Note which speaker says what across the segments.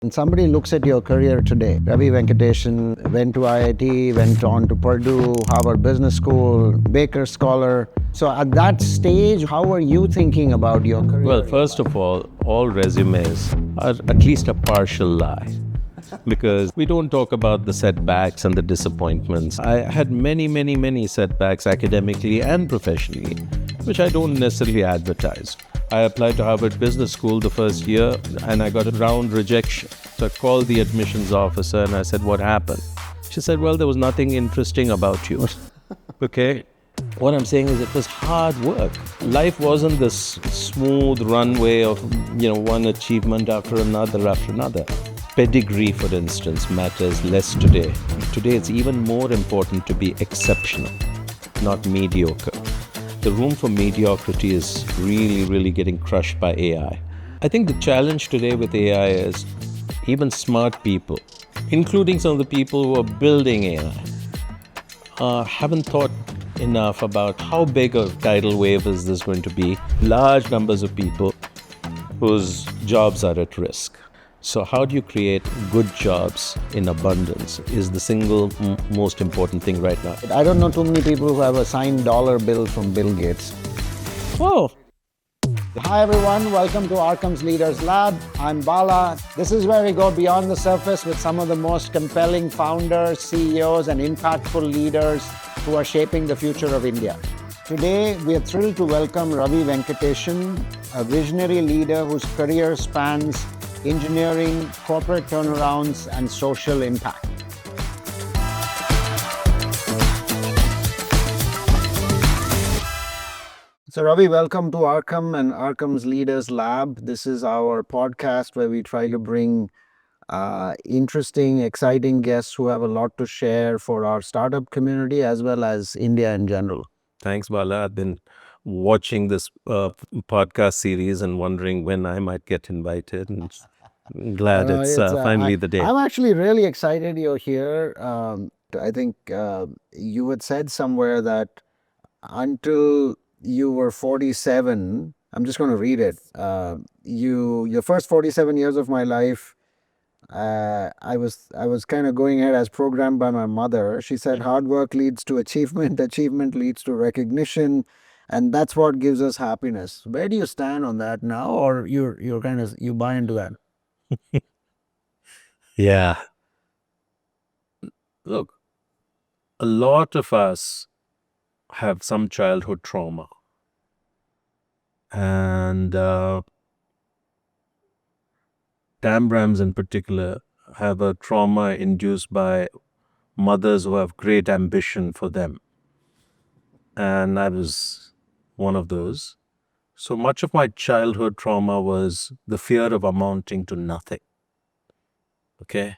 Speaker 1: When somebody looks at your career today, Ravi Venkatesan went to IIT, went on to Purdue, Harvard Business School, Baker Scholar. So at that stage, how are you thinking about your career?
Speaker 2: Well, first of all resumes are at least a partial lie because we don't talk about the setbacks and the disappointments. I had many setbacks academically and professionally, which I don't necessarily advertise. I applied to Harvard Business School the first year and I got a round rejection. So I called the admissions officer and I said, "What happened?" She said, "Well, there was nothing interesting about you." Okay? What I'm saying is it was hard work. Life wasn't this smooth runway of, one achievement after another. Pedigree, for instance, matters less today. Today it's even more important to be exceptional, not mediocre. The room for mediocrity is really getting crushed by AI. I think the challenge today with AI is even smart people, including some of the people who are building AI, haven't thought enough about how big a tidal wave is this going to be. Large numbers of people whose jobs are at risk. So how do you create good jobs in abundance is the single most important thing right now.
Speaker 1: I don't know too many people who have a signed dollar bill from Bill Gates.
Speaker 2: Oh,
Speaker 1: Hi everyone, welcome to Arkam's Leaders Lab. I'm Bala. This is where we go beyond the surface with some of the most compelling founders, CEOs, and impactful leaders who are shaping the future of India. Today, we are thrilled to welcome Ravi Venkatesan, a visionary leader whose career spans engineering, corporate turnarounds, and social impact. So Ravi, welcome to Arkam and Arkam's Leaders Lab. This is our podcast where we try to bring interesting, exciting guests who have a lot to share for our startup community as well as India in general.
Speaker 2: thanks, Bala. I've been watching this podcast series and wondering when I might get invited. And I'm glad it's finally the day.
Speaker 1: I'm actually really excited you're here. I think you had said somewhere that until you were 47, I'm just going to read it. Your first 47 years of my life, I was kind of going ahead as programmed by my mother. She said, hard work leads to achievement, achievement leads to recognition, and that's what gives us happiness. Where do you stand on that now, or you're kind of you buy into that?
Speaker 2: Yeah. Look, a lot of us have some childhood trauma. And Tambrams in particular have a trauma induced by mothers who have great ambition for them. And I was one of those. So much of my childhood trauma was the fear of amounting to nothing. Okay?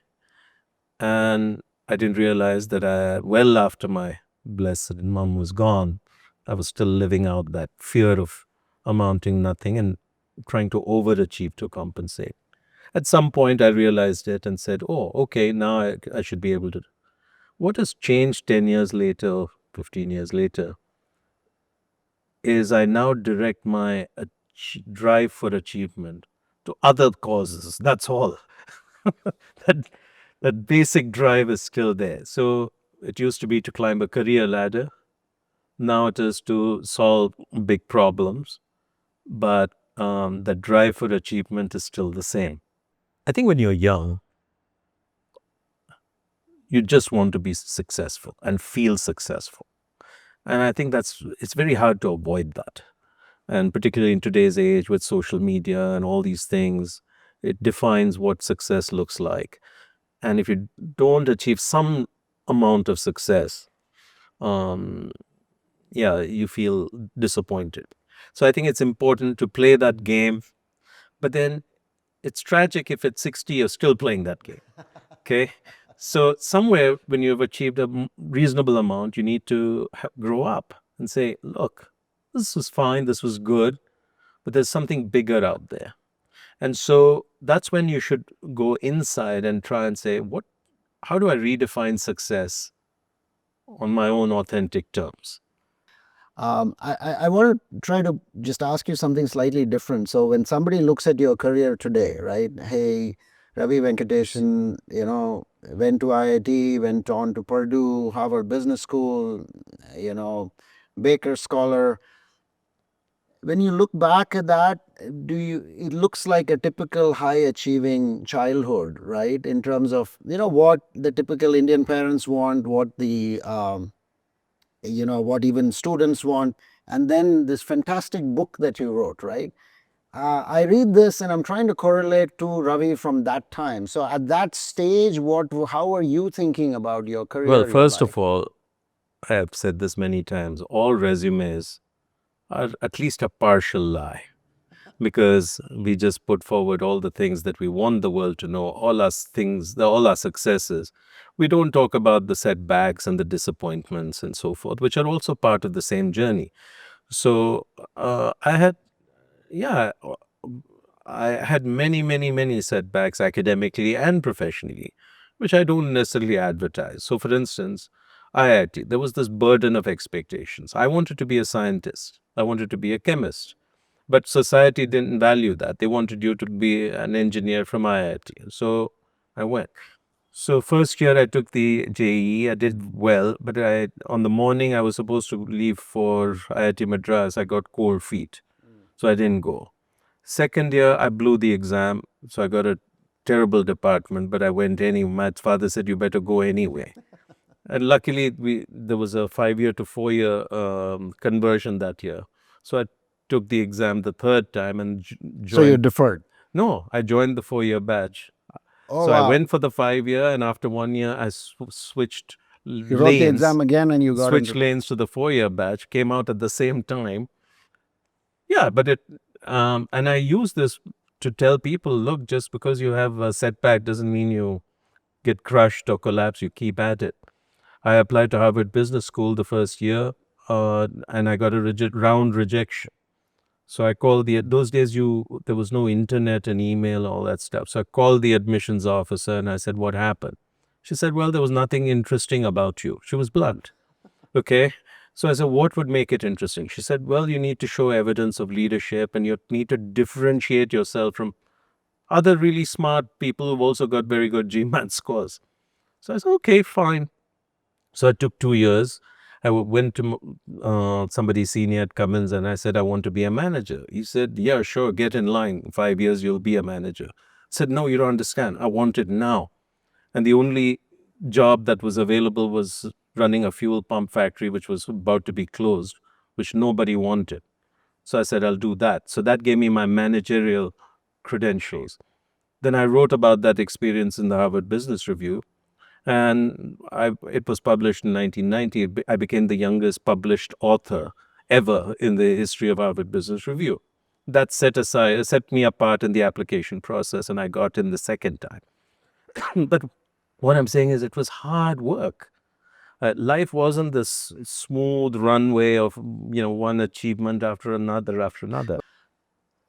Speaker 2: And I didn't realize that well after my blessed mom was gone, I was still living out that fear of amounting nothing and trying to overachieve to compensate. At some point, I realized it and said, oh, okay, now I should be able to. What has changed 10 years later, 15 years later, is I now direct my drive for achievement to other causes. That's all. that basic drive is still there. So it used to be to climb a career ladder. Now it is to solve big problems. But the drive for achievement is still the same. I think when you're young, you just want to be successful and feel successful. And I think it's very hard to avoid that. And particularly in today's age with social media and all these things, it defines what success looks like. And if you don't achieve some amount of success, you feel disappointed. So I think it's important to play that game. But then it's tragic if at 60 you're still playing that game. Okay? So somewhere when you've achieved a reasonable amount, you need to grow up and say, look, this was fine, this was good, but there's something bigger out there. And so that's when you should go inside and try and say, how do I redefine success on my own authentic terms?
Speaker 1: I want to try to just ask you something slightly different. So when somebody looks at your career today, right? Hey, Ravi Venkatesan, went to IIT, went on to Purdue, Harvard Business School, you know, Baker Scholar. When you look back at that, it looks like a typical high achieving childhood, right? In terms of, what the typical Indian parents want, what what even students want. And then this fantastic book that you wrote, right? I read this and I'm trying to correlate to Ravi from that time. So at that stage, how are you thinking about your
Speaker 2: Well,
Speaker 1: career, your
Speaker 2: first
Speaker 1: life?
Speaker 2: of all, I have said this many times, all resumes are at least a partial lie, because we just put forward all the things that we want the world to know, all our things, all our successes. We don't talk about the setbacks and the disappointments and so forth, which are also part of the same journey. So I had, yeah, I had many, many, many setbacks academically and professionally, which I don't necessarily advertise. So, for instance, IIT, there was this burden of expectations. I wanted to be a scientist, I wanted to be a chemist, but society didn't value that. They wanted you to be an engineer from IIT. So I went. So first year I took the JEE. I did well, but on the morning I was supposed to leave for IIT Madras. I got cold feet, so I didn't go. Second year I blew the exam, so I got a terrible department, but I went anyway. My father said you better go anyway. And luckily, there was a 5 year to 4 year conversion that year. So I took the exam the third time and
Speaker 1: So you
Speaker 2: joined.
Speaker 1: deferred.
Speaker 2: No, I joined the 4 year batch.
Speaker 1: Oh,
Speaker 2: So I
Speaker 1: wow.
Speaker 2: went for the 5 year, and after 1 year, I switched
Speaker 1: You wrote the
Speaker 2: lanes,
Speaker 1: exam again and you got
Speaker 2: switched
Speaker 1: into.
Speaker 2: lanes to the 4 year batch, came out at the same time. Yeah, but and I use this to tell people, look, just because you have a setback doesn't mean you get crushed or collapse. You keep at it. I applied to Harvard Business School the first year, and I got a round rejection. So I called those days there was no internet and email, all that stuff. So I called the admissions officer and I said, what happened? She said, well, there was nothing interesting about you. She was blunt. Okay. So I said, what would make it interesting? She said, well, you need to show evidence of leadership and you need to differentiate yourself from other really smart people who've also got very good GMAT scores. So I said, okay, fine. So it took 2 years. I went to somebody senior at Cummins and I said, I want to be a manager. He said, yeah, sure, get in line. In 5 years, you'll be a manager. I said, no, you don't understand. I want it now. And the only job that was available was running a fuel pump factory, which was about to be closed, which nobody wanted. So I said, I'll do that. So that gave me my managerial credentials. Then I wrote about that experience in the Harvard Business Review, and it was published in 1990. I became the youngest published author ever in the history of Harvard Business Review. That set me apart in the application process, and I got in the second time. But what I'm saying is, it was hard work. Life wasn't this smooth runway of one achievement after another.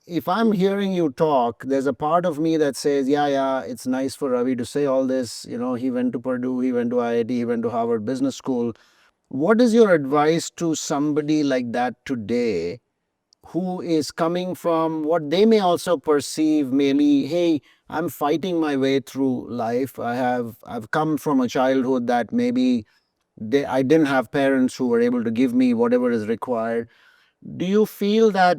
Speaker 1: If I'm hearing you talk, there's a part of me that says, yeah, yeah, it's nice for Ravi to say all this. He went to Purdue, he went to IIT, he went to Harvard Business School. What is your advice to somebody like that today who is coming from what they may also perceive, maybe, hey, I'm fighting my way through life. I've come from a childhood that maybe I didn't have parents who were able to give me whatever is required. Do you feel that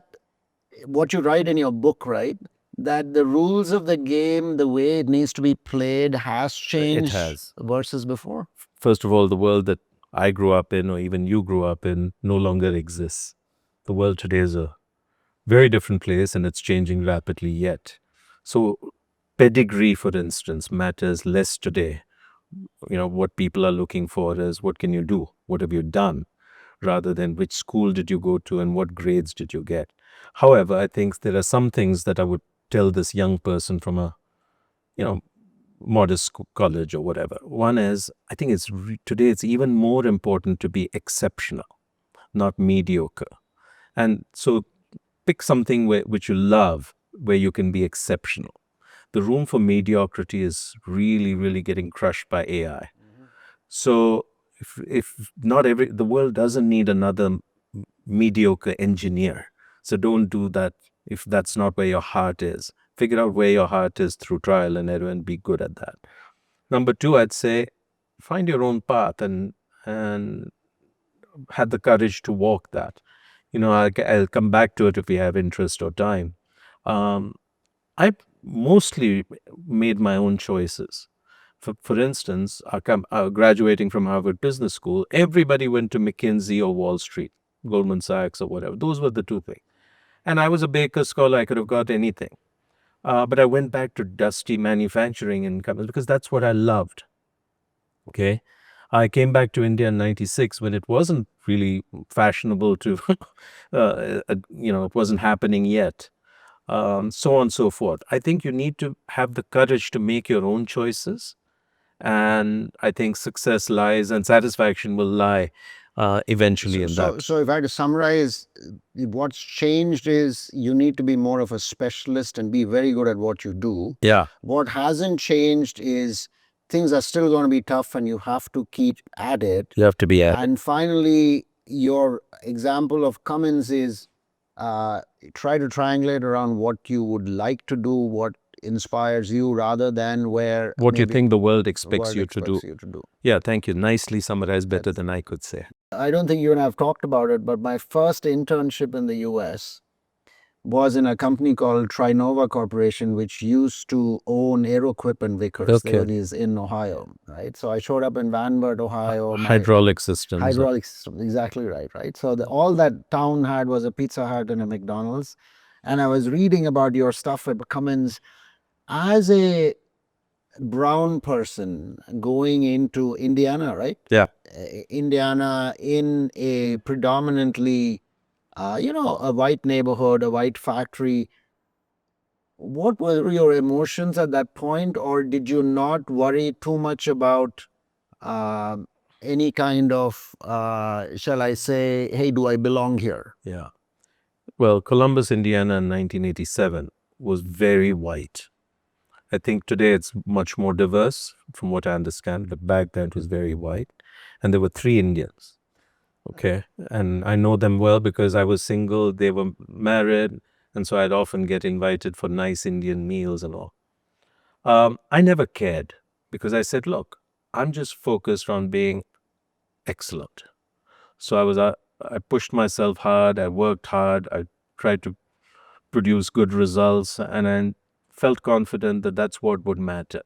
Speaker 1: what you write in your book, right? That the rules of the game, the way it needs to be played, has
Speaker 2: It
Speaker 1: changed
Speaker 2: has.
Speaker 1: versus before?
Speaker 2: First of all, the world that I grew up in, or even you grew up in, no longer exists. The world today is a very different place and it's changing rapidly yet. So, pedigree, for instance, matters less today. What people are looking for is what can you do? What have you done? Rather than which school did you go to and what grades did you get. However, I think there are some things that I would tell this young person from a, you know, modest college or whatever. One is, I think today it's even more important to be exceptional, not mediocre. And so pick something which you love, where you can be exceptional. The room for mediocrity is really, really getting crushed by AI. So if not the world doesn't need another mediocre engineer. So don't do that if that's not where your heart is. Figure out where your heart is through trial and error and be good at that. Number two, I'd say find your own path and have the courage to walk that. I'll come back to it if we have interest or time. Um, I mostly made my own choices. For instance, graduating from Harvard Business School, everybody went to McKinsey or Wall Street, Goldman Sachs or whatever. Those were the two things. And I was a Baker scholar. I could have got anything. But I went back to dusty manufacturing and Cummins because that's what I loved. Okay. I came back to India in 96 when it wasn't really fashionable to, it wasn't happening yet. So on and so forth. I think you need to have the courage to make your own choices. And I think success lies and satisfaction will lie eventually in that.
Speaker 1: So if I had to summarize, what's changed is you need to be more of a specialist and be very good at what you do.
Speaker 2: Yeah.
Speaker 1: What hasn't changed is things are still going to be tough and you have to keep at it.
Speaker 2: You have to be at it.
Speaker 1: And finally, your example of Cummins is try to triangulate around what you would like to do, what inspires you, rather than
Speaker 2: what you think the world expects
Speaker 1: world
Speaker 2: you to do.
Speaker 1: expects you to do.
Speaker 2: Yeah, thank you. Nicely summarized, better than I could say.
Speaker 1: I don't think you and I have talked about it, but my first internship in the US was in a company called Trinova Corporation, which used to own Aero Equipment Vickers. They
Speaker 2: Okay.
Speaker 1: were these in Ohio, right? So I showed up in Van Wert, Ohio.
Speaker 2: Hydraulic systems.
Speaker 1: Hydraulic system, exactly right, right? So all that town had was a Pizza Hut and a McDonald's. And I was reading about your stuff at Cummins. As a brown person going into Indiana, right?
Speaker 2: Yeah.
Speaker 1: Indiana in a predominantly, a white neighborhood, a white factory. What were your emotions at that point, or did you not worry too much about any kind of, shall I say, hey, do I belong here?
Speaker 2: Yeah. Well, Columbus, Indiana in 1987 was very white. I think today it's much more diverse from what I understand, but back then it was very white. And there were 3 Indians. Okay. And I know them well because I was single, they were married, and so I'd often get invited for nice Indian meals and all. I never cared because I said, look, I'm just focused on being excellent. So I pushed myself hard, I worked hard, I tried to produce good results, and I felt confident that that's what would matter.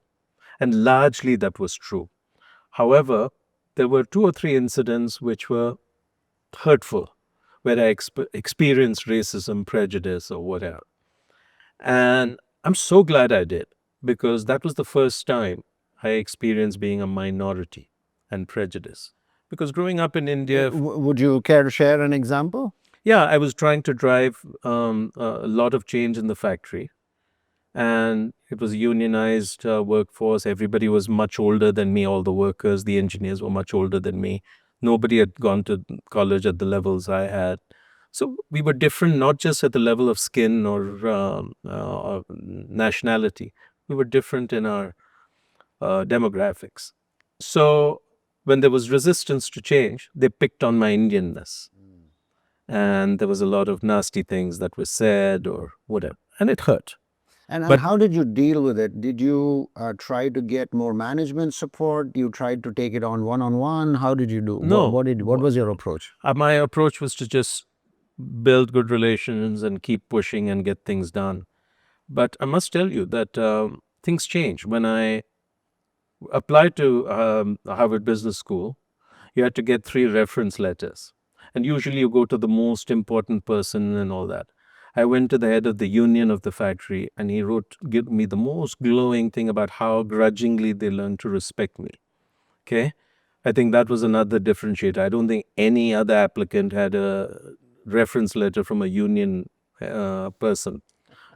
Speaker 2: And largely that was true. However, there were 2 or 3 incidents which were hurtful, where I experienced racism, prejudice, or whatever. And I'm so glad I did, because that was the first time I experienced being a minority and prejudice. Because growing up in India,
Speaker 1: Would you care to share an example?
Speaker 2: yeah, I was trying to drive a lot of change in the factory. And it was a unionized workforce. Everybody was much older than me. All the workers, the engineers were much older than me. Nobody had gone to college at the levels I had. So we were different, not just at the level of skin or nationality. We were different in our demographics. So when there was resistance to change, they picked on my Indianness. And there was a lot of nasty things that were said or whatever. And it hurt.
Speaker 1: And
Speaker 2: But-
Speaker 1: how did you deal with it? Did you try to get more management support? You tried to take it on one-on-one? How did you do?
Speaker 2: No.
Speaker 1: What was your approach?
Speaker 2: My approach was to just build good relations and keep pushing and get things done. But I must tell you that things change. When I applied to Harvard Business School, you had to get 3 reference letters. And usually you go to the most important person and all that. I went to the head of the union of the factory, and he give me the most glowing thing about how grudgingly they learned to respect me. Okay? I think that was another differentiator. I don't think any other applicant had a reference letter from a union person.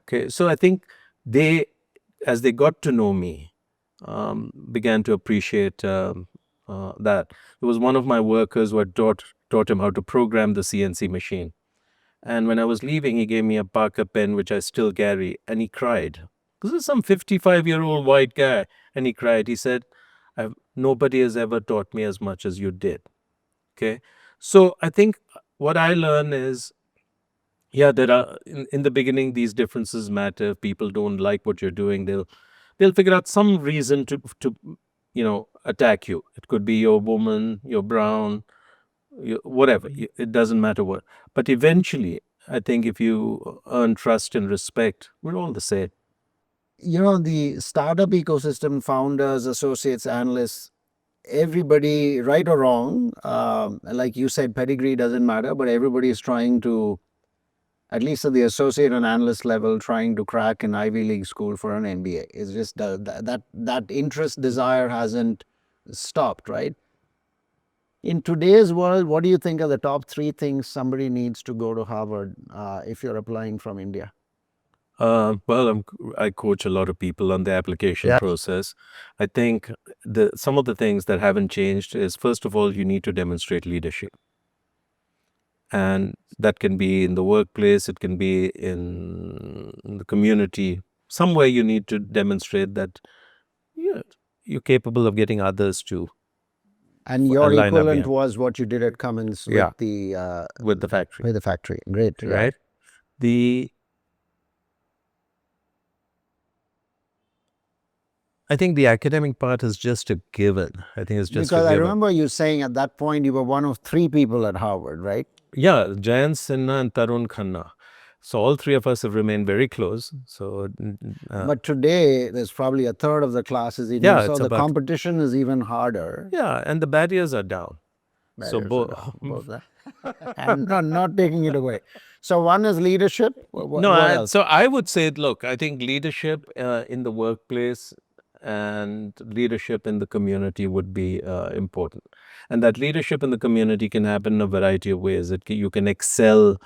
Speaker 2: Okay? So I think they, as they got to know me, began to appreciate that. There was one of my workers who had taught him how to program the CNC machine. And when I was leaving, he gave me a Parker pen, which I still carry, and he cried. This is some 55-year-old white guy, and he cried. He said, nobody has ever taught me as much as you did. Okay? So I think what I learned is Yeah, there are in the beginning these differences matter. If people don't like what you're doing, they'll figure out some reason to attack you. It could be you're a woman, you're brown, whatever. It doesn't matter what. But eventually, I think if you earn trust and respect, we're all the same.
Speaker 1: The startup ecosystem, founders, associates, analysts, everybody, right or wrong, like you said, pedigree doesn't matter, but everybody is trying to, at least at the associate and analyst level, trying to crack an Ivy League school for an MBA. It's just that interest desire hasn't stopped, right? In today's world, what do you think are the top three things somebody needs to go to Harvard if you're applying from India?
Speaker 2: Well, I coach a lot of people on the application process. I think some of the things that haven't changed is, first of all, you need to demonstrate leadership. And that can be in the workplace, it can be in the community. Somewhere you need to demonstrate that you're capable of getting others to
Speaker 1: And your
Speaker 2: line up
Speaker 1: equivalent
Speaker 2: behind.
Speaker 1: was what you did at Cummins
Speaker 2: Yeah.
Speaker 1: with
Speaker 2: the factory,
Speaker 1: the factory. Great, yeah.
Speaker 2: right? I think the academic part is just a given. I think it's just
Speaker 1: Because
Speaker 2: a
Speaker 1: I
Speaker 2: given.
Speaker 1: remember you saying at that point you were one of three people at Harvard, right?
Speaker 2: Yeah, Jayant Sinha and Tarun Khanna. So all three of us have remained very close. So
Speaker 1: But today there's probably a third of the class is Indian,
Speaker 2: yeah,
Speaker 1: so
Speaker 2: it's
Speaker 1: the
Speaker 2: about
Speaker 1: competition is even harder.
Speaker 2: yeah, and the barriers are down. So
Speaker 1: Barriers are down, both that. And not taking it away. So one is leadership. What else?
Speaker 2: So I would say, look, I think leadership in the workplace and leadership in the community would be important. And that leadership in the community can happen in a variety of ways. You can excel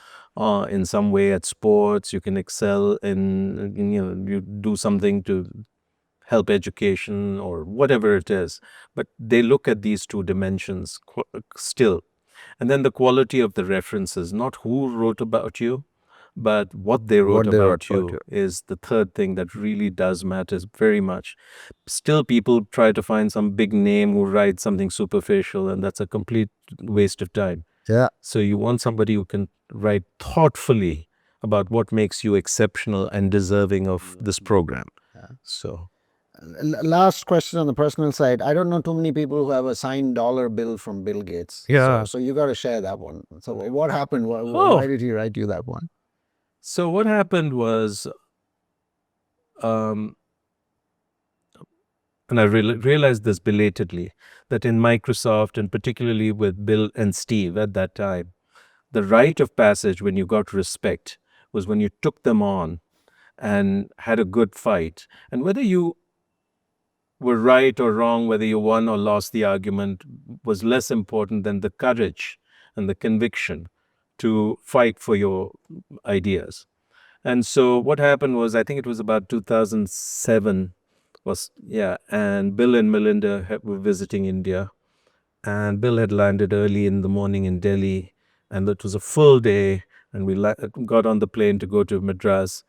Speaker 2: in some way at sports. You can excel you do something to help education or whatever it is. But they look at these two dimensions still. And then the quality of the references, not who wrote about you, but what they wrote about you is the third thing that really does matter very much. Still, people try to find some big name who writes something superficial, and that's a complete waste of time.
Speaker 1: Yeah.
Speaker 2: So you want somebody who can write thoughtfully about what makes you exceptional and deserving of this program. So
Speaker 1: Last question on the personal side. I don't know too many people who have a signed dollar bill from Bill Gates.
Speaker 2: Yeah.
Speaker 1: So you got to share that one. So what happened? Why did he write you that one?
Speaker 2: So what happened was, and I realized this belatedly, that in Microsoft, and particularly with Bill and Steve at that time, the rite of passage when you got respect was when you took them on and had a good fight. And whether you were right or wrong, whether you won or lost the argument, was less important than the courage and the conviction to fight for your ideas. And so what happened was, I think it was about 2007, and Bill and Melinda were visiting India, and Bill had landed early in the morning in Delhi, and it was a full day, and we got on the plane to go to Madras,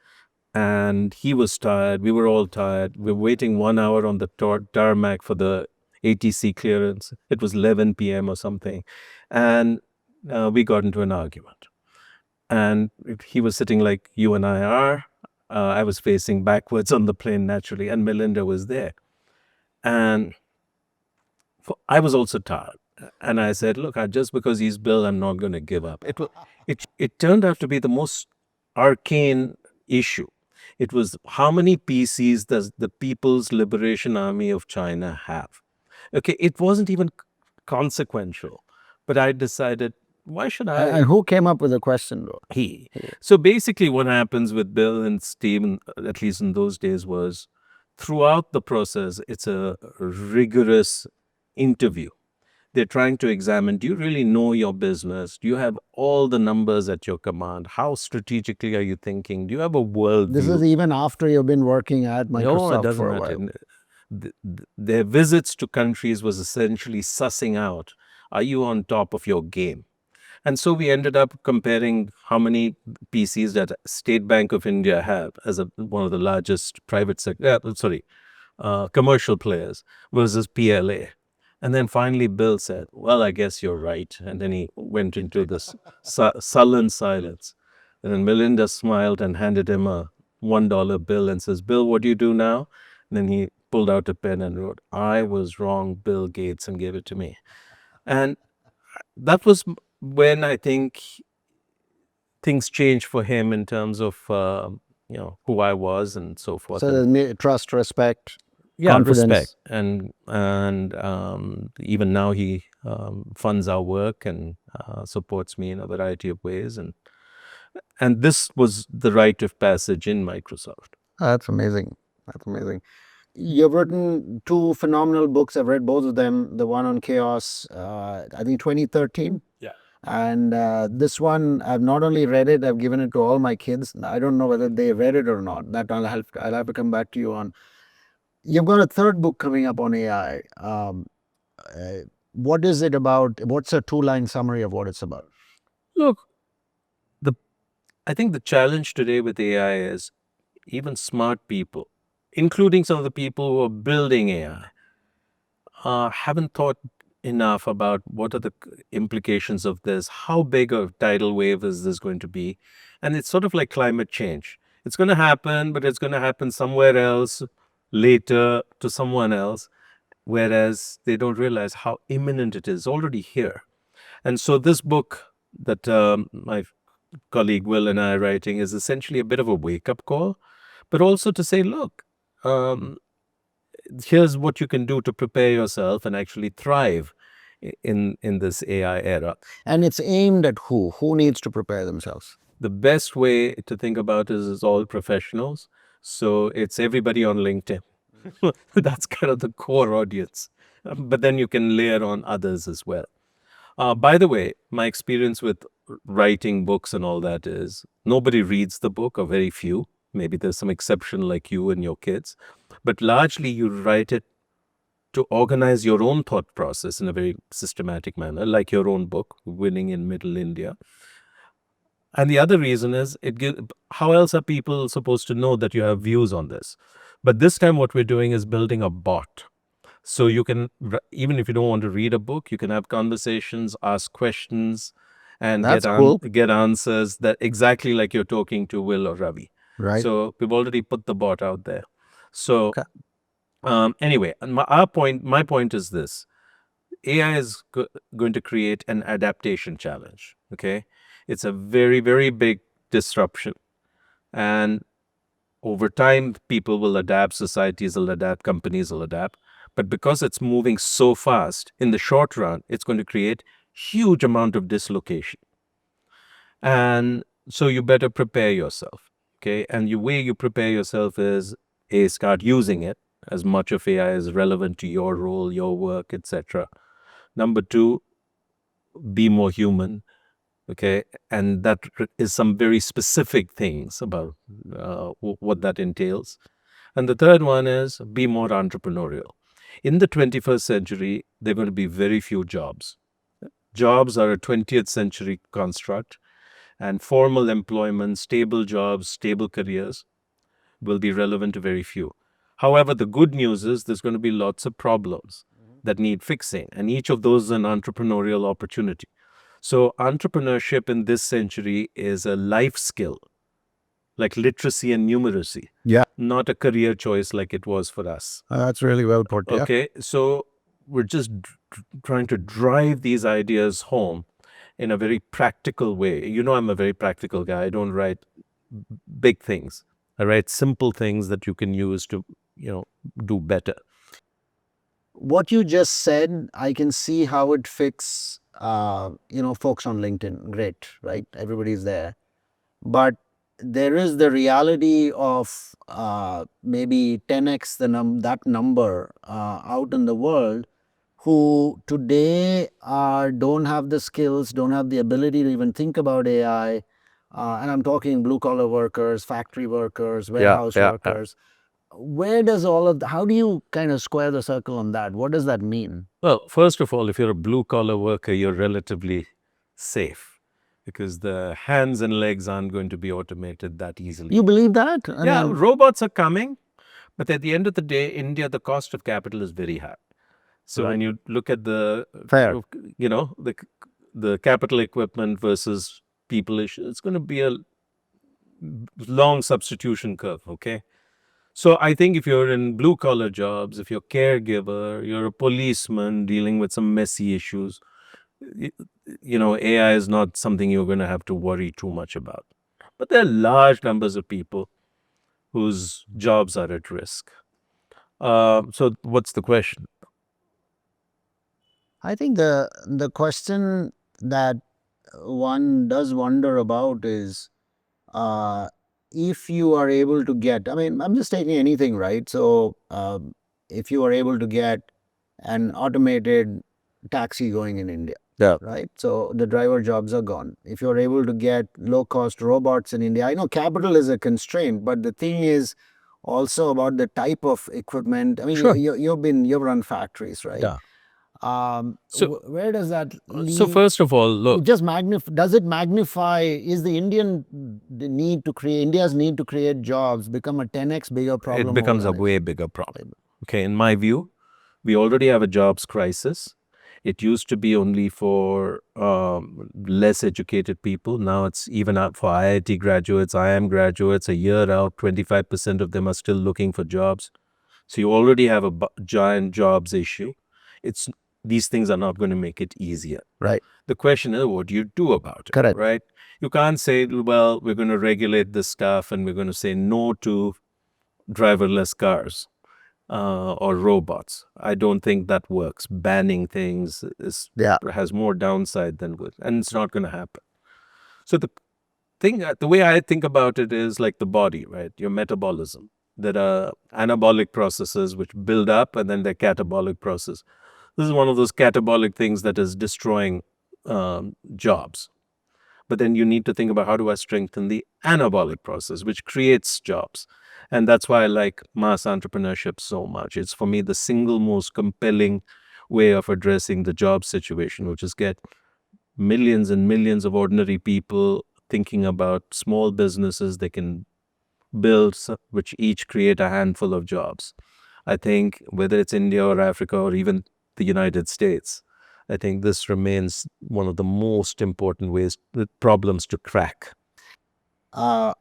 Speaker 2: and he was tired. We were all tired. We were waiting 1 hour on the tarmac for the ATC clearance. It was 11 p.m. or something, and we got into an argument. And he was sitting like you and I are. I was facing backwards on the plane naturally, and Melinda was there. And I was also tired. And I said, look, just because he's Bill, I'm not going to give up. It turned out to be the most arcane issue. It was how many PCs does the People's Liberation Army of China have? Okay, it wasn't even consequential, but I decided, why should I?
Speaker 1: And who came up with the question, though?
Speaker 2: He. So basically, what happens with Bill and Steve, at least in those days, was throughout the process, it's a rigorous interview. They're trying to examine, do you really know your business? Do you have all the numbers at your command? How strategically are you thinking? Do you have a worldview?
Speaker 1: This is even after you've been working at Microsoft
Speaker 2: No, it doesn't
Speaker 1: for a
Speaker 2: matter.
Speaker 1: while.
Speaker 2: Their visits to countries was essentially sussing out, are you on top of your game? And so we ended up comparing how many PCs that State Bank of India have as one of the largest commercial players versus PLA. And then finally Bill said, well, I guess you're right. And then he went into this sullen silence. And then Melinda smiled and handed him a $1 bill and says, Bill, what do you do now? And then he pulled out a pen and wrote, I was wrong, Bill Gates, and gave it to me. And that was when I think things changed for him in terms of who I was and so forth.
Speaker 1: So there's trust, respect,
Speaker 2: Yeah, respect,
Speaker 1: confidence.
Speaker 2: and even now he funds our work and supports me in a variety of ways, and this was the rite of passage in Microsoft.
Speaker 1: That's amazing. That's amazing. You've written two phenomenal books. I've read both of them. The one on chaos, I think 2013.
Speaker 2: Yeah.
Speaker 1: And this one, I've not only read it, I've given it to all my kids. I don't know whether they read it or not. That I'll have to come back to you on. You've got a third book coming up on AI. What is it about? What's a two-line summary of what it's about?
Speaker 2: Look, I think the challenge today with AI is even smart people, including some of the people who are building AI, haven't thought enough about what are the implications of this. How big a tidal wave is this going to be? And it's sort of like climate change. It's going to happen, but it's going to happen somewhere else later to someone else, whereas they don't realize how imminent it is already here. And so this book that my colleague Will and I are writing is essentially a bit of a wake-up call, but also to say, look, here's what you can do to prepare yourself and actually thrive in this AI era.
Speaker 1: And it's aimed at who? Who needs to prepare themselves?
Speaker 2: The best way to think about it is all professionals. So it's everybody on LinkedIn. That's kind of the core audience. But then you can layer on others as well. By the way, my experience with writing books and all that is nobody reads the book, or very few. Maybe there's some exception like you and your kids. But largely you write it to organize your own thought process in a very systematic manner, like your own book, Winning in Middle India. And the other reason is how else are people supposed to know that you have views on this? But this time what we're doing is building a bot. So you can, even if you don't want to read a book, you can have conversations, ask questions, and
Speaker 1: That's cool.
Speaker 2: get answers that exactly like you're talking to Will or Ravi.
Speaker 1: Right.
Speaker 2: So we've already put the bot out there. So
Speaker 1: Okay.
Speaker 2: anyway, my point is this: AI is going to create an adaptation challenge. Okay, it's a very, very big disruption, and over time, people will adapt, societies will adapt, companies will adapt. But because it's moving so fast, in the short run, it's going to create huge amount of dislocation. And so you better prepare yourself. Okay, and the way you prepare yourself is start using it as much of AI is relevant to your role, your work, etc. Number two, be more human. Okay, and that is some very specific things about what that entails. And the third one is be more entrepreneurial. In the 21st century, there are going to be very few jobs. Jobs are a 20th century construct, and formal employment, stable jobs, stable careers will be relevant to very few. However, the good news is there's going to be lots of problems that need fixing, and each of those is an entrepreneurial opportunity. So, entrepreneurship in this century is a life skill, like literacy and numeracy.
Speaker 1: Yeah.
Speaker 2: Not a career choice like it was for us.
Speaker 1: That's really well put. Yeah.
Speaker 2: Okay, so we're just trying to drive these ideas home in a very practical way. You know, I'm a very practical guy. I don't write big things. I write simple things that you can use to, do better.
Speaker 1: What you just said, I can see how it fits, folks on LinkedIn. Great, right? Everybody's there. But there is the reality of maybe 10x that number out in the world who today don't have the skills, don't have the ability to even think about AI. And I'm talking blue collar workers, factory workers, warehouse workers. Where does how do you kind of square the circle on that? What does that mean?
Speaker 2: Well, first of all, if you're a blue collar worker, you're relatively safe because the hands and legs aren't going to be automated that easily.
Speaker 1: You believe that?
Speaker 2: Yeah, robots are coming, but at the end of the day, India, the cost of capital is very high. So when you look at the,
Speaker 1: Fair.
Speaker 2: the capital equipment versus people issue, it's going to be
Speaker 3: long substitution curve. Okay. So I think if you're in blue collar jobs, if you're a caregiver, you're a policeman dealing with some messy issues, y- AI is not something you're going to have to worry too much about. But there are large numbers of people whose jobs are at risk. So what's the question?
Speaker 1: I think the question that one does wonder about is, uh, if you are able to get, I mean, I'm just taking anything, right? So, if you are able to get an automated taxi going in India,
Speaker 3: Yeah.
Speaker 1: right? So the driver jobs are gone. If you're able to get low cost robots in India, I know capital is a constraint, but the thing is also about the type of equipment. I mean,
Speaker 3: Sure.
Speaker 1: you've run factories, right?
Speaker 3: Yeah. So,
Speaker 1: Where does that
Speaker 3: so
Speaker 1: leave?
Speaker 3: first of all, look,
Speaker 1: It just does it magnify, is the need to create, India's need to create jobs become a 10x bigger
Speaker 3: it
Speaker 1: problem
Speaker 3: becomes a
Speaker 1: over the
Speaker 3: way bigger problem. Okay, in my view, we already have a jobs crisis. It used to be only for less educated people. Now it's even out for IIT graduates, IIM graduates. A year out, 25% of them are still looking for jobs. So you already have a giant jobs issue. It's These things are not going to make it easier.
Speaker 1: Right.
Speaker 3: The question is, what do you do about it?
Speaker 1: Correct.
Speaker 3: Right? You can't say, well, we're going to regulate this stuff and we're going to say no to driverless cars or robots. I don't think that works. Banning things
Speaker 1: Yeah.
Speaker 3: has more downside than good, and it's not going to happen. So the way I think about it is like the body, right? Your metabolism. There are anabolic processes which build up, and then the catabolic process. This is one of those catabolic things that is destroying jobs. But then you need to think about how do I strengthen the anabolic process, which creates jobs. And that's why I like mass entrepreneurship so much. It's for me the single most compelling way of addressing the job situation, which is get millions and millions of ordinary people thinking about small businesses they can build, which each create a handful of jobs. I think whether it's India or Africa or even the United States, I think this remains one of the most important ways, the problems to crack.
Speaker 1: Uh,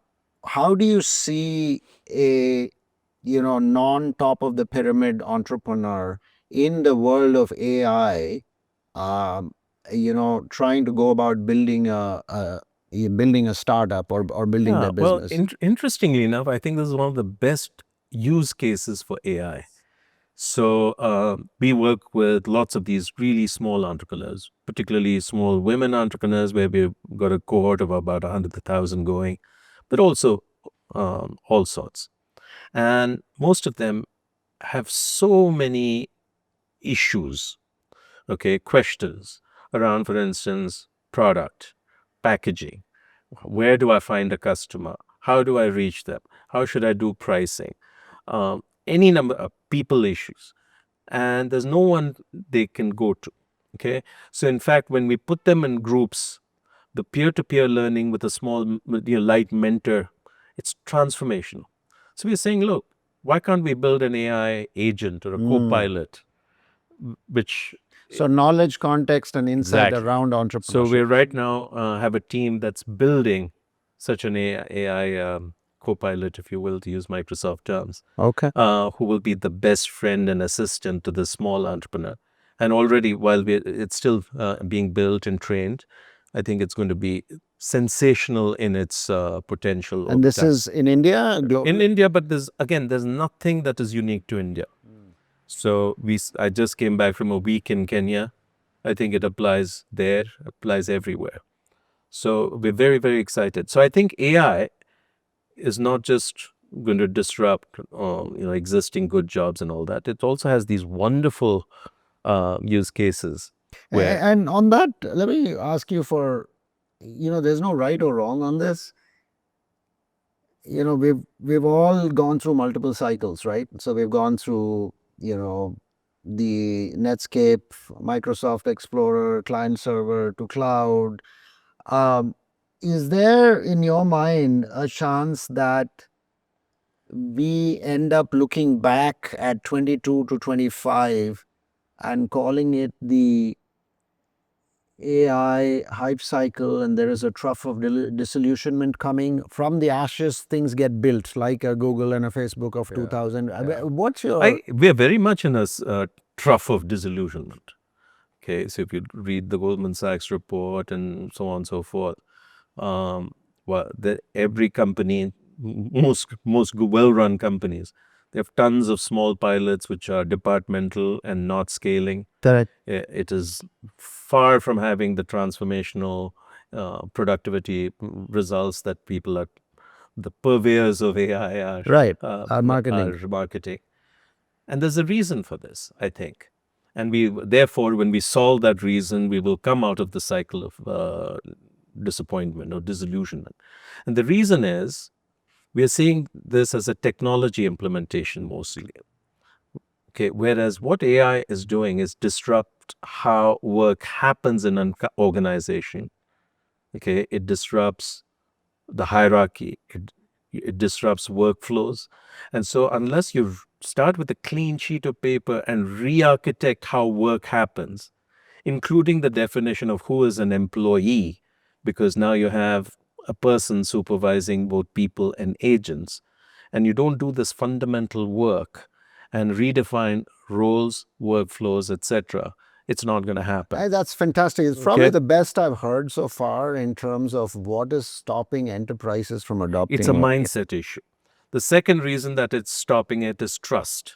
Speaker 1: how do you see a non top of the pyramid entrepreneur in the world of AI, um, trying to go about building a startup or building
Speaker 3: Yeah,
Speaker 1: their
Speaker 3: well,
Speaker 1: business?
Speaker 3: interestingly enough, I think this is one of the best use cases for AI. So we work with lots of these really small entrepreneurs, particularly small women entrepreneurs, where we've got a cohort of about 100,000 going, but also all sorts. And most of them have so many issues, okay, questions around, for instance, product, packaging. Where do I find a customer? How do I reach them? How should I do pricing? Any number of people issues. And there's no one they can go to. Okay. So, in fact, when we put them in groups, the peer to peer learning with a small, light mentor, it's transformational. So, we're saying, look, why can't we build an AI agent or a co pilot, which
Speaker 1: So knowledge, context, and insight
Speaker 3: exactly
Speaker 1: around
Speaker 3: So
Speaker 1: entrepreneurship.
Speaker 3: we right now have a team that's building such an AI co-pilot, if you will, to use Microsoft terms,
Speaker 1: Okay.
Speaker 3: who will be the best friend and assistant to the small entrepreneur. And already, while it's still being built and trained, I think it's going to be sensational in its potential
Speaker 1: And
Speaker 3: over
Speaker 1: this
Speaker 3: time.
Speaker 1: is in India?
Speaker 3: In India, but there's nothing that is unique to India. So I just came back from a week in Kenya. I think it applies there, applies everywhere. So we're very, very excited. So I think AI is not just going to disrupt, existing good jobs and all that. It also has these wonderful use cases where,
Speaker 1: And on that, let me ask you for, there's no right or wrong on this. We've all gone through multiple cycles, right? So we've gone through, the Netscape, Microsoft Explorer, client server to cloud. Um, is there in your mind a chance that we end up looking back at 22 to 25 and calling it the AI hype cycle and there is a trough of disillusionment coming. From the ashes, things get built, like a Google and a Facebook of 2000. What's your...
Speaker 3: We're very much in a trough of disillusionment. Okay, so if you read the Goldman Sachs report and so on and so forth, well, every company, most well-run companies, they have tons of small pilots which are departmental and not scaling.
Speaker 1: Correct.
Speaker 3: It is far from having the transformational productivity results that people are, the purveyors of AI are,
Speaker 1: Right. Marketing.
Speaker 3: are marketing. And there's a reason for this, I think. And therefore, when we solve that reason, we will come out of the cycle of disappointment or disillusionment. And the reason is we are seeing this as a technology implementation mostly. Okay, whereas what AI is doing is disrupt how work happens in an organization. Okay, it disrupts the hierarchy. It disrupts workflows. And so unless you start with a clean sheet of paper and re-architect how work happens, including the definition of who is an employee, because now you have a person supervising both people and agents, and you don't do this fundamental work and redefine roles, workflows, etc., it's not going to happen.
Speaker 1: That's fantastic. It's probably the best I've heard so far in terms of what is stopping enterprises from adopting.
Speaker 3: It's a mindset issue. The second reason that it's stopping it is trust.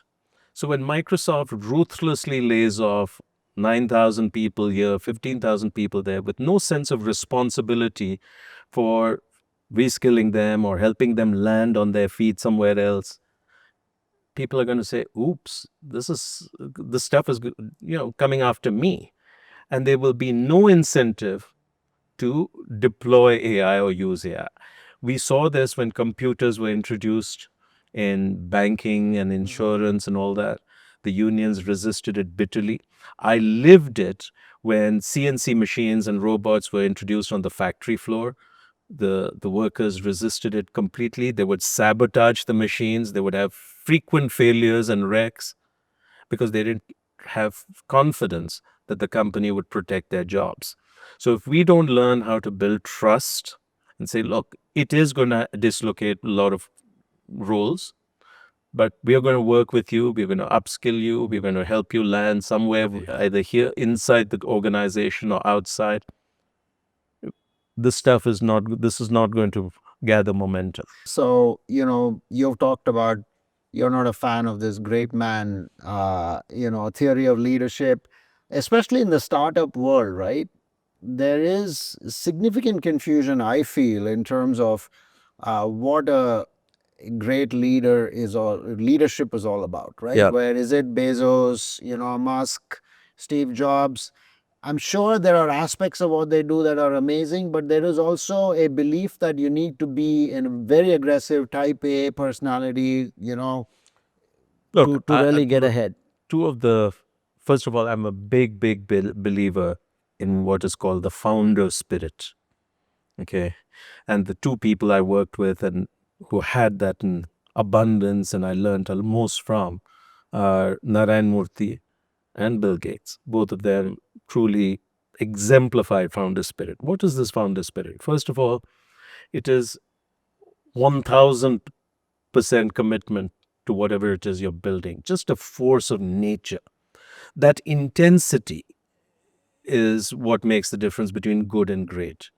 Speaker 3: So when Microsoft ruthlessly lays off 9,000 people here, 15,000 people there, with no sense of responsibility for reskilling them or helping them land on their feet somewhere else, people are going to say, oops, this stuff is, coming after me. And there will be no incentive to deploy AI or use AI. We saw this when computers were introduced in banking and insurance and all that. The unions resisted it bitterly. I lived it when CNC machines and robots were introduced on the factory floor. The workers resisted it completely. They would sabotage the machines. They would have frequent failures and wrecks because they didn't have confidence that the company would protect their jobs. So if we don't learn how to build trust and say, look, it is going to dislocate a lot of roles, but we are going to work with you. We're going to upskill you. We're going to help you land somewhere, either here inside the organization or outside. This is not going to gather momentum.
Speaker 1: So, you've talked about you're not a fan of this great man, theory of leadership, especially in the startup world, right? There is significant confusion, I feel, in terms of what a great leadership is all about, right?
Speaker 3: Yeah.
Speaker 1: Where is it Bezos, Musk, Steve Jobs? I'm sure there are aspects of what they do that are amazing, but there is also a belief that you need to be in a very aggressive type A personality,
Speaker 3: Look,
Speaker 1: to really get ahead.
Speaker 3: First of all, I'm a big believer in what is called the founder spirit. Okay. And the two people I worked with and who had that in abundance and I learned most from are Narayan Murthy and Bill Gates. Both of them truly exemplified founder spirit. What is this founder spirit? First of all, it is 1000% commitment to whatever it is you're building, just a force of nature. That intensity is what makes the difference between good and great.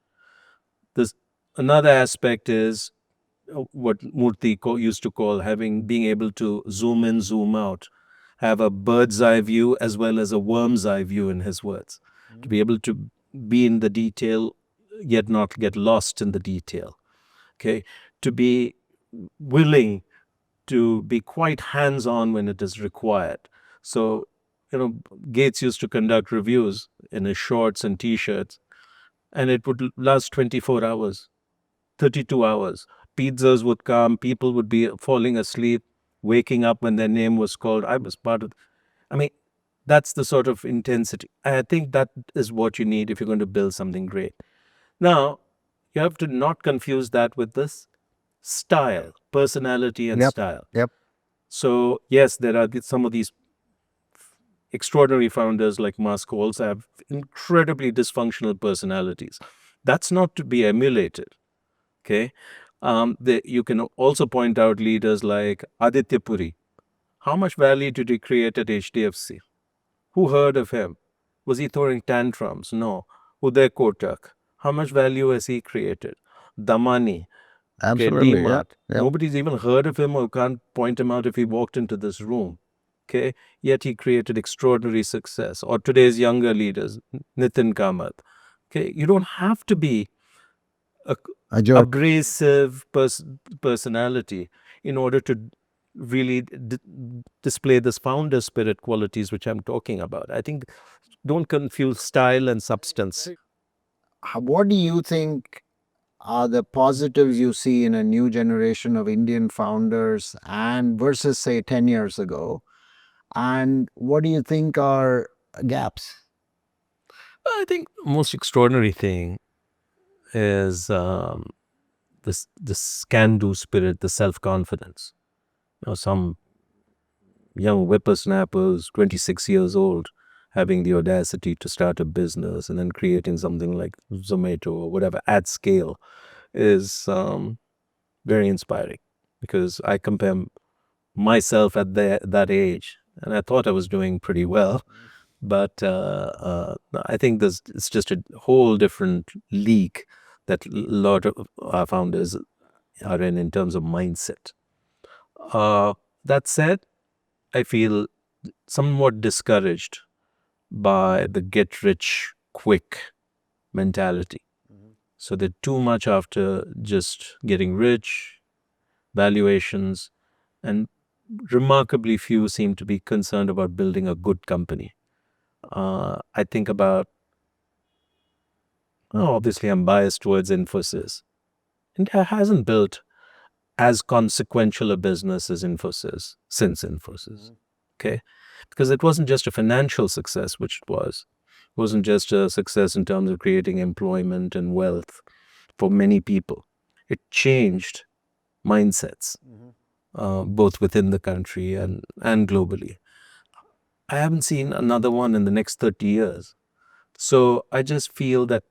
Speaker 3: Another aspect is what Murthy used to call being able to zoom in, zoom out, have a bird's eye view as well as a worm's eye view in his words, to be able to be in the detail yet not get lost in the detail. Okay, to be willing to be quite hands-on when it is required. So, Gates used to conduct reviews in his shorts and t-shirts, and it would last 24 hours, 32 hours. Pizzas would come, people would be falling asleep, waking up when their name was called. I was part of, that's the sort of intensity. I think that is what you need if you're going to build something great. Now, you have to not confuse that with this style, personality and style.
Speaker 1: Yep.
Speaker 3: So, yes, there are some of these extraordinary founders like Musk also have incredibly dysfunctional personalities. That's not to be emulated. Okay. You can also point out leaders like Aditya Puri. How much value did he create at HDFC? Who heard of him? Was he throwing tantrums? No. Uday Kotak. How much value has he created? Damani. Okay,
Speaker 1: Absolutely. Yeah.
Speaker 3: DMart. Nobody's even heard of him or can't point him out if he walked into this room. Okay, yet he created extraordinary success. Or today's younger leaders, Nitin Kamath. Okay, you don't have to be a abrasive personality in order to really display this founder spirit qualities which I'm talking about. I think don't confuse style and substance.
Speaker 1: What do you think are the positives you see in a new generation of Indian founders and versus say 10 years ago? And what do you think are gaps?
Speaker 3: I think most extraordinary thing is this can-do spirit, the self-confidence. Some young whippersnappers, 26 years old, having the audacity to start a business and then creating something like Zomato or whatever at scale is very inspiring, because I compare myself at that age and I thought I was doing pretty well. But I think it's just a whole different league that a lot of our founders are in terms of mindset. That said, I feel somewhat discouraged by the get rich quick mentality. So they're too much after just getting rich, valuations, and remarkably few seem to be concerned about building a good company. I think about, obviously I'm biased towards Infosys. India hasn't built as consequential a business as Infosys since Infosys. Okay. Because it wasn't just a financial success, which it was. It wasn't just a success in terms of creating employment and wealth for many people. It changed mindsets, both within the country and globally. I haven't seen another one in the next 30 years. So I just feel that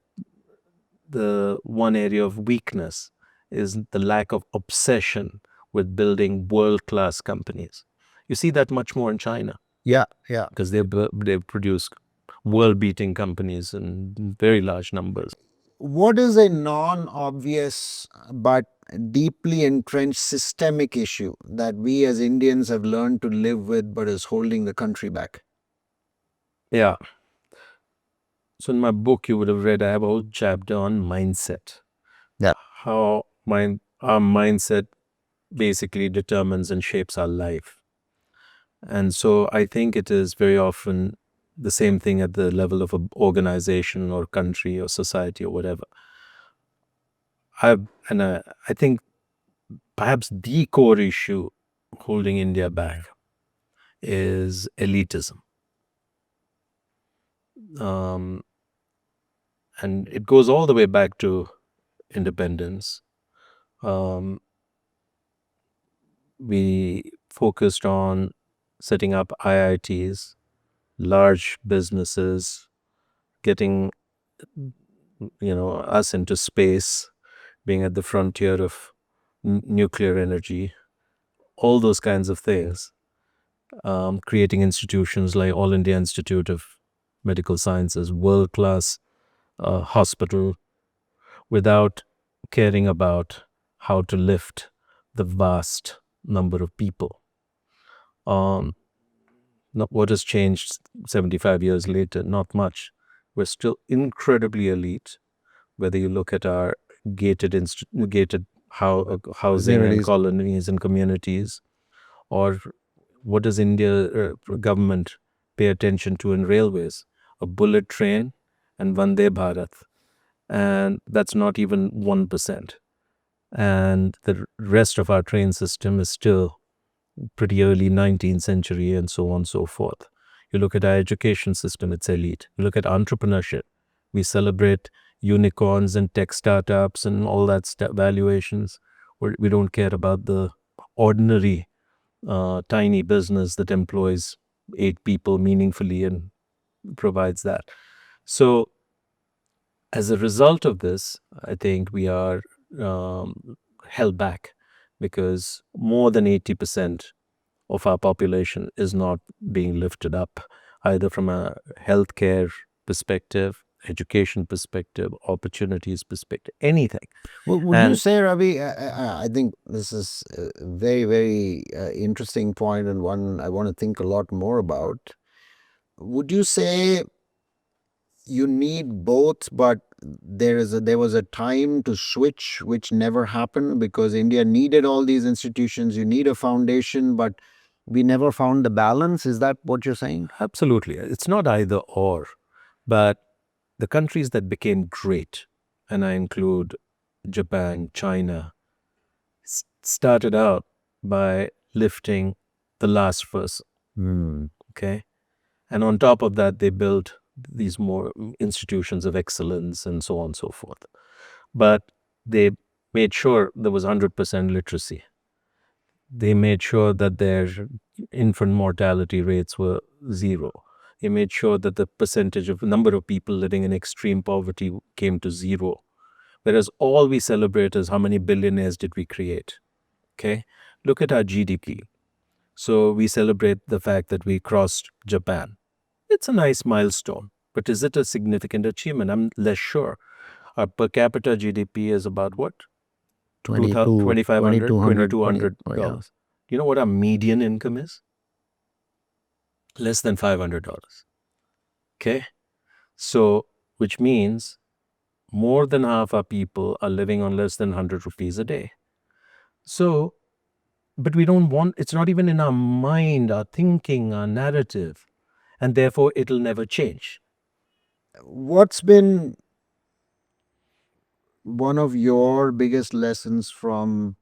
Speaker 3: the one area of weakness is the lack of obsession with building world-class companies. You see that much more in China.
Speaker 1: Yeah, yeah.
Speaker 3: Because they produce world-beating companies in very large numbers.
Speaker 1: What is a non-obvious but deeply entrenched systemic issue that we as Indians have learned to live with but is holding the country back?
Speaker 3: Yeah. So in my book, you would have read, I have a whole chapter on mindset.
Speaker 1: Yeah.
Speaker 3: How our mindset basically determines and shapes our life. And so I think it is very often the same thing at the level of an organization or country or society or whatever. I think perhaps the core issue holding India back is elitism. And it goes all the way back to independence. We focused on setting up IITs, large businesses, getting us into space, being at the frontier of nuclear energy, all those kinds of things. Creating institutions like All India Institute of Medical Sciences, world-class hospital, without caring about how to lift the vast number of people. What has changed 75 years later? Not much. We're still incredibly elite. Whether you look at our gated housing and colonies and communities, or what does India government pay attention to in railways? A bullet train and Vande Bharat. And that's not even 1%. And the rest of our train system is still pretty early 19th century and so on and so forth. You look at our education system, it's elite. You look at entrepreneurship. We celebrate unicorns and tech startups and all that valuations. We don't care about the ordinary tiny business that employs 8 people meaningfully and provides that. So as a result of this, I think we are held back because more than 80% of our population is not being lifted up, either from a healthcare perspective, education perspective, opportunities perspective, anything.
Speaker 1: Well, would you
Speaker 3: And
Speaker 1: say, Ravi? I think this is a very, very interesting point and one I want to think a lot more about. Would you say you need both, but there was a time to switch which never happened because India needed all these institutions. You need a foundation, but we never found the balance. Is that what you're saying?
Speaker 3: absolutely, it's not either or, but the countries that became great, and I include Japan, China, started out by lifting the last person. Okay. And on top of that, they built these more institutions of excellence and so on and so forth. But they made sure there was 100% literacy. They made sure that their infant mortality rates were zero. They made sure that the percentage of number of people living in extreme poverty came to zero. Whereas all we celebrate is how many billionaires did we create. Okay. Look at our GDP. So we celebrate the fact that we crossed Japan. It's a nice milestone, but is it a significant achievement? I'm less sure. Our per capita GDP is about what? 2,500, 2,200
Speaker 1: yeah.
Speaker 3: dollars. Do you know what our median income is? Less than $500. Okay. So, which means more than half our people are living on less than 100 rupees a day. So, but we don't want, it's not even in our mind, our thinking, our narrative, and therefore it'll never change.
Speaker 1: What's been one of your biggest lessons from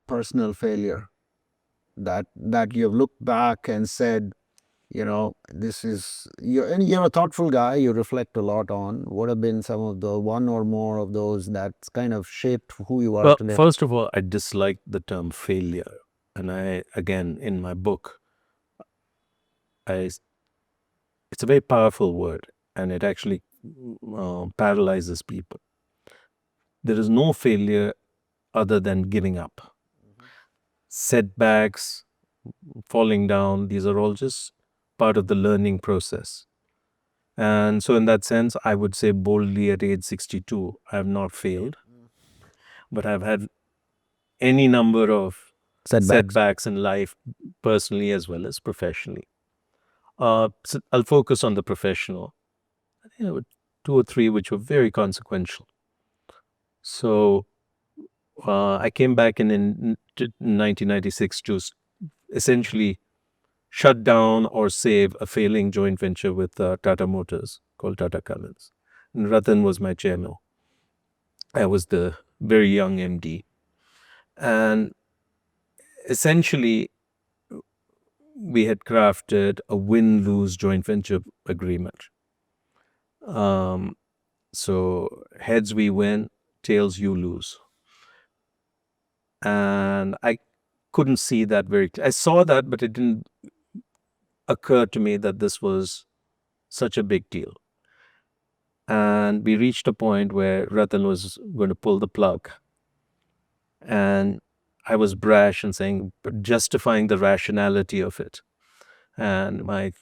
Speaker 1: personal failure that you've looked back and said, this is you're a thoughtful guy, you reflect a lot on what have been some of the one or more of those that's kind of shaped who you are
Speaker 3: Well,
Speaker 1: today?
Speaker 3: first of all, I dislike the term failure. And I, again, in my book, it's a very powerful word and it actually paralyzes people. There is no failure other than giving up. Setbacks, falling down, these are all just part of the learning process. And so, in that sense, I would say boldly at age 62, I have not failed, but I've had any number of setbacks in life, personally as well as professionally. So I'll focus on the professional. I think there were 2 or 3 which were very consequential. So I came back in 1996 to essentially shut down or save a failing joint venture with Tata Motors called Tata Cummins. And Ratan was my chairman. I was the very young MD. And essentially, we had crafted a win-lose joint venture agreement. So heads we win, tails you lose. And I couldn't see that very clearly. I saw that, but it didn't occur to me that this was such a big deal. And we reached a point where Ratan was going to pull the plug. And I was brash in saying, justifying the rationality of it. And my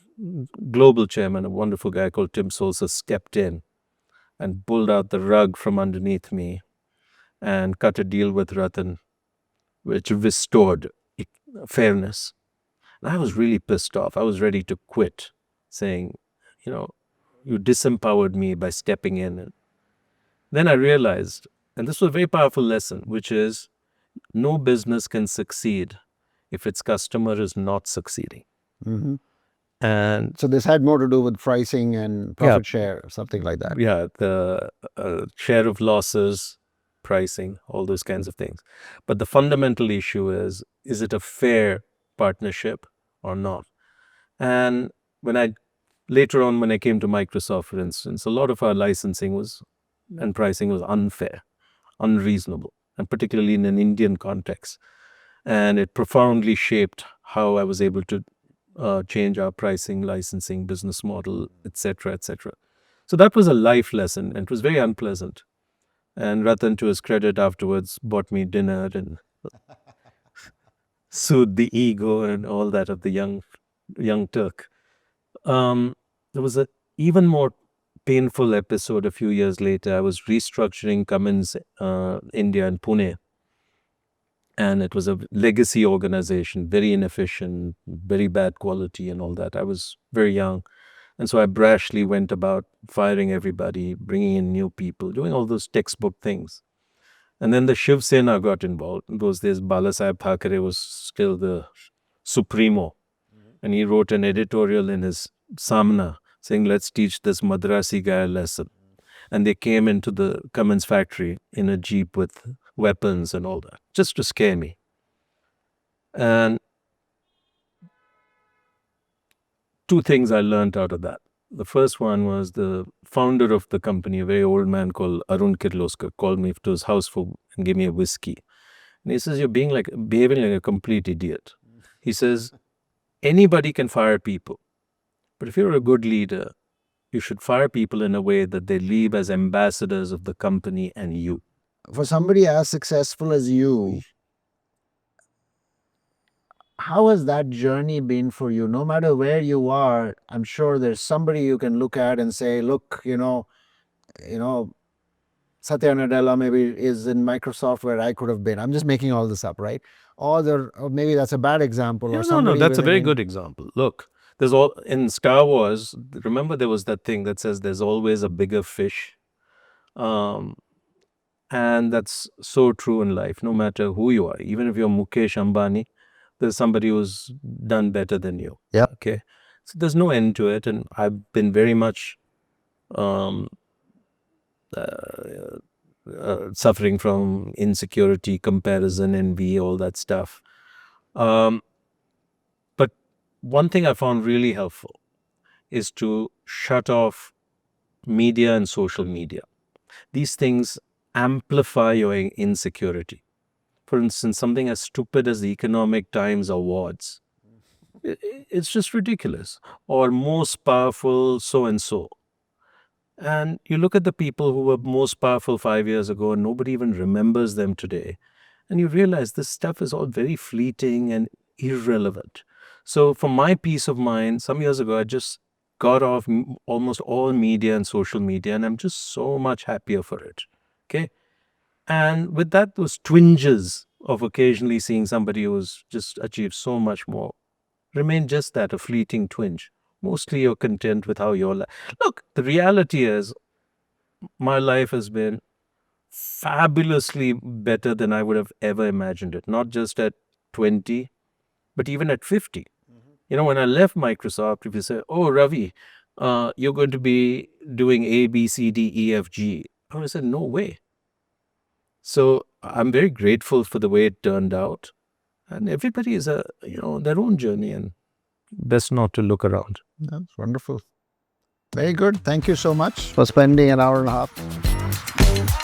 Speaker 3: global chairman, a wonderful guy called Tim Sousa, stepped in and pulled out the rug from underneath me and cut a deal with Ratan, which restored fairness. And I was really pissed off. I was ready to quit, saying, you disempowered me by stepping in. And then I realized, and this was a very powerful lesson, which is no business can succeed if its customer is not succeeding. And
Speaker 1: so this had more to do with pricing and profit share or something like that.
Speaker 3: Yeah, the share of losses, pricing, all those kinds of things. But the fundamental issue is it a fair partnership or not? And later on, when I came to Microsoft, for instance, a lot of our licensing and pricing was unfair, unreasonable, and particularly in an Indian context. And it profoundly shaped how I was able to change our pricing, licensing, business model, etc., etc. So that was a life lesson, and it was very unpleasant. And Ratan, to his credit, afterwards bought me dinner and soothed the ego and all that of the young Turk. There was a even more painful episode a few years later. I was restructuring Cummins India in Pune, and it was a legacy organization, very inefficient, very bad quality, and all that. I was very young, and so I brashly went about firing everybody, bringing in new people, doing all those textbook things. And then the Shiv Sena got involved. In those days, Balasaheb Thackeray was still the supremo. And he wrote an editorial in his Samna saying, let's teach this Madrasi guy a lesson. And they came into the Cummins factory in a jeep with weapons and all that, just to scare me. And two things I learned out of that. The first one was the founder of the company, a very old man called Arun Kirloskar, called me to his house and gave me a whiskey. And he says, you're behaving like a complete idiot. He says, anybody can fire people. But if you're a good leader, you should fire people in a way that they leave as ambassadors of the company and you.
Speaker 1: For somebody as successful as you, how has that journey been for you? No matter where you are, I'm sure there's somebody you can look at and say, look, Satya Nadella maybe is in Microsoft where I could have been. I'm just making all this up, right? Or maybe that's a bad example.
Speaker 3: Yeah,
Speaker 1: or
Speaker 3: no,
Speaker 1: somebody
Speaker 3: that's a very
Speaker 1: within-
Speaker 3: good example. Look, there's all in Star Wars. Remember, there was that thing that says there's always a bigger fish, and that's so true in life. No matter who you are, even if you're Mukesh Ambani, there's somebody who's done better than you.
Speaker 1: Yeah.
Speaker 3: Okay. So there's no end to it, and I've been very much suffering from insecurity, comparison, envy, all that stuff. But one thing I found really helpful is to shut off media and social media. These things amplify your insecurity. For instance, something as stupid as the Economic Times Awards. It's just ridiculous. Or most powerful so-and-so. And you look at the people who were most powerful 5 years ago and nobody even remembers them today. And you realize this stuff is all very fleeting and irrelevant. So for my peace of mind, some years ago, I just got off almost all media and social media, and I'm just so much happier for it. Okay. And with that, those twinges of occasionally seeing somebody who's just achieved so much more remain just that, a fleeting twinge. Mostly you're content with how your life. Look, the reality is my life has been fabulously better than I would have ever imagined it. Not just at 20, but even at 50. You know, when I left Microsoft, if you say, oh, Ravi, you're going to be doing A, B, C, D, E, F, G. I would have said, no way. So I'm very grateful for the way it turned out. And everybody is their own journey, and best not to look around.
Speaker 1: That's wonderful. Very good. Thank you so much for spending an hour and a half.